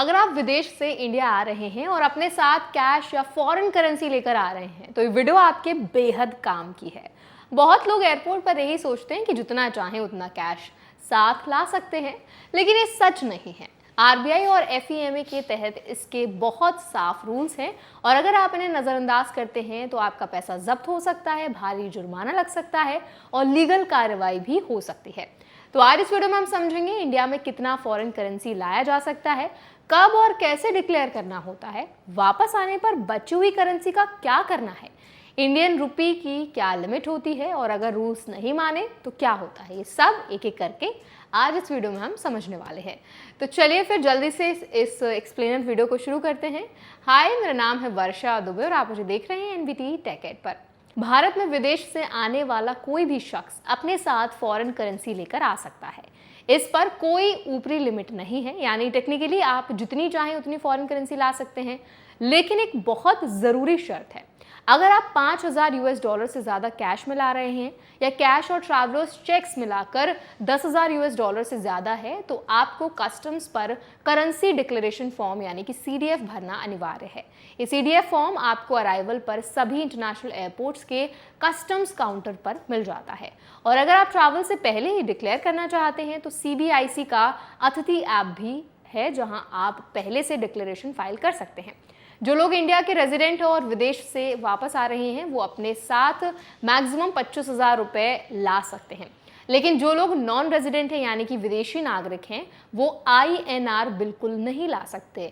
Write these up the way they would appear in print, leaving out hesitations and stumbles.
अगर आप विदेश से इंडिया आ रहे हैं और अपने साथ कैश या फॉरेन करेंसी लेकर आ रहे हैं तो ये वीडियो आपके बेहद काम की है। बहुत लोग एयरपोर्ट पर यही सोचते हैं कि जितना चाहें उतना कैश साथ ला सकते हैं, लेकिन ये सच नहीं है। आरबीआई और एफईएमए के तहत इसके बहुत साफ रूल्स हैं और अगर आप इन्हें नज़रअंदाज करते हैं तो आपका पैसा जब्त हो सकता है, भारी जुर्माना लग सकता है और लीगल कार्रवाई भी हो सकती है। तो आज इस वीडियो में हम समझेंगे इंडिया में कितना फॉरेन करेंसी लाया जा सकता है, कब और कैसे डिक्लेयर करना होता है, वापस आने पर बची हुई करेंसी का क्या करना है, इंडियन रुपी की क्या लिमिट होती है और अगर रूल्स नहीं माने तो क्या होता है। ये सब एक एक करके आज इस वीडियो में हम समझने वाले हैं। तो चलिए फिर जल्दी से इस एक्सप्लेनर वीडियो को शुरू करते हैं। हाय, मेरा नाम है वर्षा दुबे और आप मुझे देख रहे हैं एनबीटी टेक एड पर। भारत में विदेश से आने वाला कोई भी शख्स अपने साथ फॉरेन करेंसी लेकर आ सकता है। इस पर कोई ऊपरी लिमिट नहीं है, यानी टेक्निकली आप जितनी चाहें उतनी फॉरेन करेंसी ला सकते हैं। लेकिन एक बहुत ज़रूरी शर्त है, अगर आप 5,000 यूएस डॉलर से ज़्यादा कैश में ला रहे हैं या कैश और ट्रैवलर्स चेक्स मिलाकर 10,000 यूएस डॉलर से ज़्यादा है तो आपको कस्टम्स पर करेंसी डिक्लेरेशन फॉर्म यानी कि सीडीएफ भरना अनिवार्य है। ये सीडीएफ फॉर्म आपको अराइवल पर सभी इंटरनेशनल एयरपोर्ट्स के कस्टम्स काउंटर पर मिल जाता है। और अगर आप ट्रैवल से पहले ही डिक्लेयर करना चाहते हैं तो सीबीआईसी का अतिथि ऐप भी है जहां आप पहले से डिक्लेरेशन फाइल कर सकते हैं। जो लोग इंडिया के रेजिडेंट और विदेश से वापस आ रहे हैं वो अपने साथ मैक्सिमम 25,000 रुपये ला सकते हैं। लेकिन जो लोग नॉन रेजिडेंट हैं यानी कि विदेशी नागरिक हैं वो आईएनआर बिल्कुल नहीं ला सकते।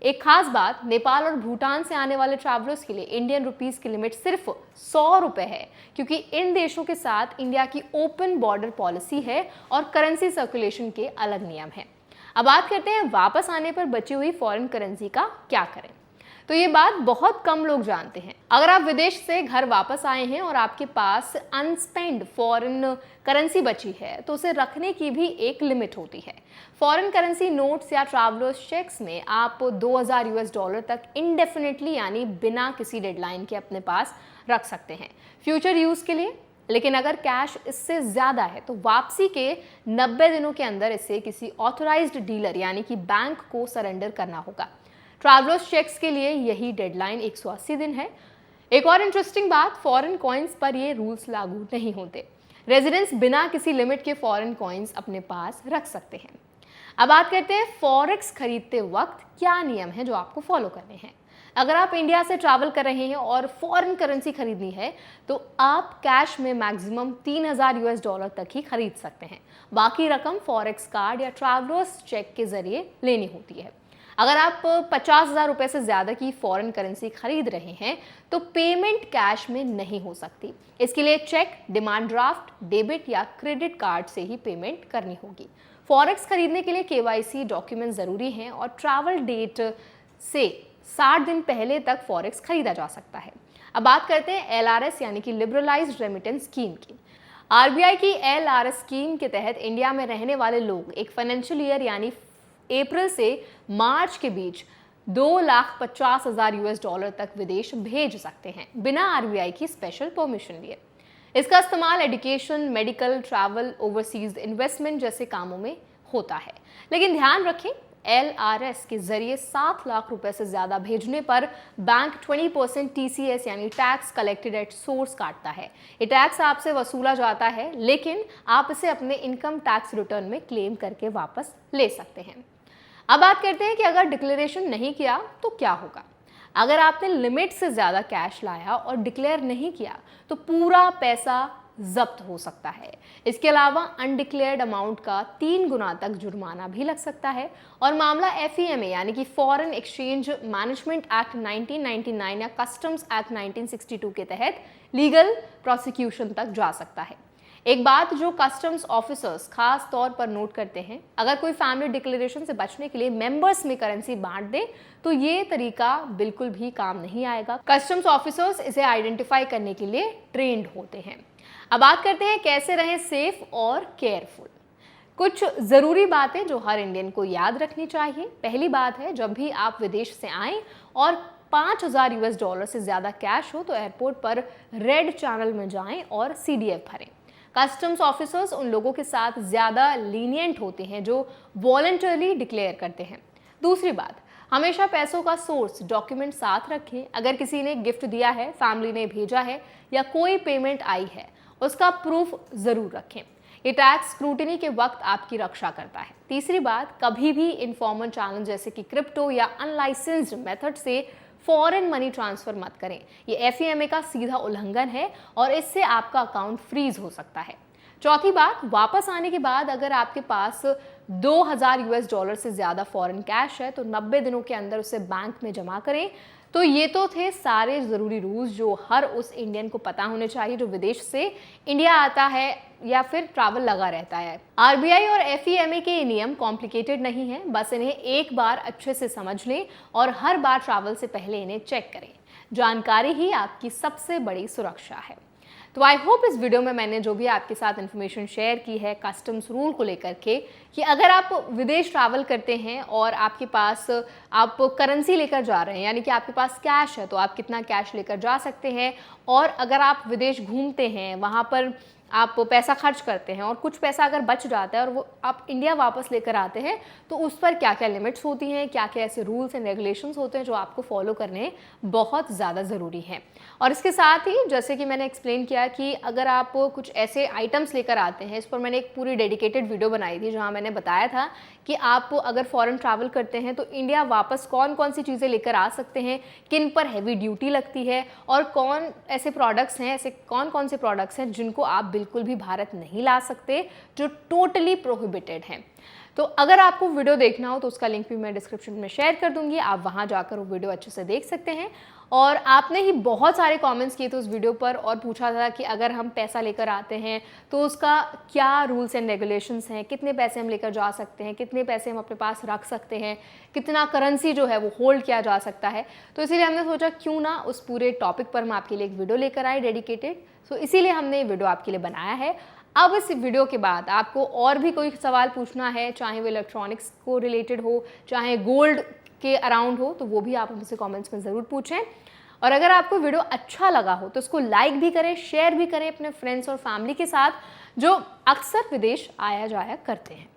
एक खास बात, नेपाल और भूटान से आने वाले ट्रैवलर्स के लिए इंडियन रुपीस की लिमिट सिर्फ 100 रुपये है, क्योंकि इन देशों के साथ इंडिया की ओपन बॉर्डर पॉलिसी है और करेंसी सर्कुलेशन के अलग नियम हैं। अब बात करते हैं वापस आने पर बची हुई फॉरेन करेंसी का क्या करें। तो ये बात बहुत कम लोग जानते हैं। अगर आप विदेश से घर वापस आए हैं और आपके पास अनस्पेंड फॉरेन करेंसी बची है तो उसे रखने की भी एक लिमिट होती है। फॉरेन करेंसी नोट्स या ट्रैवलर्स चेक्स में आप 2,000 यूएस डॉलर तक इंडेफिनिटली यानी बिना किसी डेडलाइन के अपने पास रख सकते हैं फ्यूचर यूज के लिए। लेकिन अगर कैश इससे ज़्यादा है तो वापसी के 90 दिनों के अंदर इसे किसी ऑथराइज्ड डीलर यानी कि बैंक को सरेंडर करना होगा। ट्रैवलर्स चेक्स के लिए यही डेडलाइन 180 दिन है। एक और इंटरेस्टिंग बात, फॉरेन कॉइन्स पर ये रूल्स लागू नहीं होते। रेजिडेंट्स बिना किसी लिमिट के फॉरेन कॉइन्स अपने पास रख सकते हैं। अब बात करते हैं फॉरेक्स खरीदते वक्त क्या नियम है जो आपको फॉलो करने हैं। अगर आप इंडिया से ट्रैवल कर रहे हैं और फॉरेन करेंसी खरीदनी है तो आप कैश में मैक्सिमम 3,000 यूएस डॉलर तक ही खरीद सकते हैं। बाकी रकम फॉरेक्स कार्ड या ट्रैवलर्स चेक के जरिए लेनी होती है। अगर आप 50,000 रुपये से ज़्यादा की फॉरेन करेंसी खरीद रहे हैं तो पेमेंट कैश में नहीं हो सकती। इसके लिए चेक, डिमांड ड्राफ्ट, डेबिट या क्रेडिट कार्ड से ही पेमेंट करनी होगी। फॉरेक्स खरीदने के लिए केवाईसी डॉक्यूमेंट ज़रूरी हैं और ट्रैवल डेट से 60 दिन पहले तक फॉरेक्स खरीदा जा सकता है। अब बात करते हैं एलआरएस यानी कि लिबरलाइज्ड रेमिटेंस स्कीम की। आरबीआई की एलआरएस स्कीम के तहत इंडिया में रहने वाले लोग एक फाइनेंशियल ईयर यानी अप्रैल से मार्च के बीच 2,50,000 यूएस डॉलर तक विदेश भेज सकते हैं बिना आरबीआई की स्पेशल परमिशन लिए। इसका इस्तेमाल education, medical, travel, overseas investment जैसे कामों में होता है। लेकिन ध्यान रखें, एलआरएस के जरिए 7 लाख रुपए से ज्यादा भेजने पर बैंक 20% टीसीएस यानी टैक्स कलेक्टेड एट सोर्स काटता है। ये टैक्स आपसे वसूला जाता है, लेकिन आप इसे अपने इनकम टैक्स रिटर्न में क्लेम करके वापस ले सकते हैं। अब बात करते हैं कि अगर डिक्लेरेशन नहीं किया तो क्या होगा। अगर आपने लिमिट से ज़्यादा कैश लाया और डिक्लेयर नहीं किया तो पूरा पैसा जब्त हो सकता है। इसके अलावा अनडिक्लेयर्ड अमाउंट का 3 गुना तक जुर्माना भी लग सकता है और मामला एफईएमए यानी कि फॉरेन एक्सचेंज मैनेजमेंट एक्ट 1999 या कस्टम्स एक्ट 1962 के तहत लीगल प्रोसिक्यूशन तक जा सकता है। एक बात जो कस्टम्स ऑफिसर्स खास तौर पर नोट करते हैं, अगर कोई फैमिली डिक्लेरेशन से बचने के लिए मेंबर्स में करेंसी बांट दे तो ये तरीका बिल्कुल भी काम नहीं आएगा। कस्टम्स ऑफिसर्स इसे आइडेंटिफाई करने के लिए ट्रेंड होते हैं। अब बात करते हैं कैसे रहें सेफ और केयरफुल। कुछ ज़रूरी बातें जो हर इंडियन को याद रखनी चाहिए। पहली बात है, जब भी आप विदेश से आएँ और 5,000 यूएस डॉलर से ज़्यादा कैश हो तो एयरपोर्ट पर रेड चैनल में जाएं और सीडीएफ भरें। कस्टम्स ऑफिसर्स उन लोगों के साथ ज़्यादा लीनियंट होते हैं जो वॉलंटरली डिक्लेयर करते हैं। दूसरी बात, हमेशा पैसों का सोर्स डॉक्यूमेंट साथ रखें। अगर किसी ने गिफ्ट दिया है, फैमिली ने भेजा है या कोई पेमेंट आई है, उसका प्रूफ जरूर रखें। ये टैक्स स्क्रूटिनी के वक्त आपकी रक्षा करता है। तीसरी बात, कभी भी इनफॉर्मल चैनल जैसे कि क्रिप्टो या अनलाइसेंस्ड मेथड से फॉरेन मनी ट्रांसफर मत करें। ये FEMA का सीधा उल्लंघन है और इससे आपका अकाउंट फ्रीज हो सकता है। चौथी बात, वापस आने के बाद अगर आपके पास $2000 से ज़्यादा फॉरेन कैश है तो 90 दिनों के अंदर उसे बैंक में जमा करें। तो ये तो थे सारे ज़रूरी रूल्स जो हर उस इंडियन को पता होने चाहिए जो विदेश से इंडिया आता है या फिर ट्रैवल लगा रहता है। RBI और FEMA के ये नियम कॉम्प्लिकेटेड नहीं है, बस इन्हें एक बार अच्छे से समझ लें और हर बार ट्रैवल से पहले इन्हें चेक करें। जानकारी ही आपकी सबसे बड़ी सुरक्षा है। तो आई होप इस वीडियो में मैंने जो भी आपके साथ इन्फॉर्मेशन शेयर की है कस्टम्स रूल को लेकर के, कि अगर आप विदेश ट्रैवल करते हैं और आपके पास आप करेंसी लेकर जा रहे हैं, यानी कि आपके पास कैश है, तो आप कितना कैश लेकर जा सकते हैं, और अगर आप विदेश घूमते हैं, वहाँ पर आप पैसा खर्च करते हैं और कुछ पैसा अगर बच जाता है और वो आप इंडिया वापस लेकर आते हैं, तो उस पर क्या क्या लिमिट्स होती हैं, क्या क्या ऐसे रूल्स एंड रेगुलेशंस होते हैं जो आपको फॉलो करने बहुत ज़्यादा ज़रूरी हैं। और इसके साथ ही जैसे कि मैंने एक्सप्लेन किया कि अगर आप कुछ ऐसे आइटम्स लेकर आते हैं, इस पर मैंने एक पूरी डेडिकेटेड वीडियो बनाई थी जहाँ मैंने बताया था कि आप अगर फॉरेन ट्रैवल करते हैं तो इंडिया वापस कौन कौन सी चीज़ें लेकर आ सकते हैं, किन पर हैवी ड्यूटी लगती है, और कौन ऐसे प्रोडक्ट्स हैं, ऐसे कौन कौन से प्रोडक्ट्स हैं जिनको आप बिल्कुल भी भारत नहीं ला सकते, जो टोटली प्रोहिबिटेड हैं। तो अगर आपको वीडियो देखना हो तो उसका लिंक भी मैं डिस्क्रिप्शन में शेयर कर दूंगी, आप वहां जाकर वो वीडियो अच्छे से देख सकते हैं। और आपने ही बहुत सारे कमेंट्स किए थे उस वीडियो पर और पूछा था कि अगर हम पैसा लेकर आते हैं तो उसका क्या रूल्स एंड रेगुलेशंस हैं, कितने पैसे हम लेकर जा सकते हैं, कितने पैसे हम अपने पास रख सकते हैं, कितना करेंसी जो है वो होल्ड किया जा सकता है। तो इसीलिए हमने सोचा क्यों ना उस पूरे टॉपिक पर मैं आपके लिए एक वीडियो लेकर आए डेडिकेटेड। तो इसीलिए हमने ये वीडियो आपके लिए बनाया है। अब इस वीडियो के बाद आपको और भी कोई सवाल पूछना है, चाहे वो इलेक्ट्रॉनिक्स को रिलेटेड हो, चाहे गोल्ड के अराउंड हो, तो वो भी आप हमसे कमेंट्स में ज़रूर पूछें। और अगर आपको वीडियो अच्छा लगा हो तो इसको लाइक भी करें, शेयर भी करें अपने फ्रेंड्स और फैमिली के साथ जो अक्सर विदेश आया जाया करते हैं।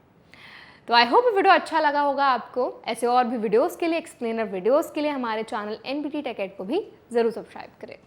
तो आई होप वीडियो अच्छा लगा होगा आपको। ऐसे और भी वीडियोज़ के लिए, एक्सप्लेनर वीडियोज़ के लिए हमारे चैनल NBT Tech Ed को भी ज़रूर सब्सक्राइब करें।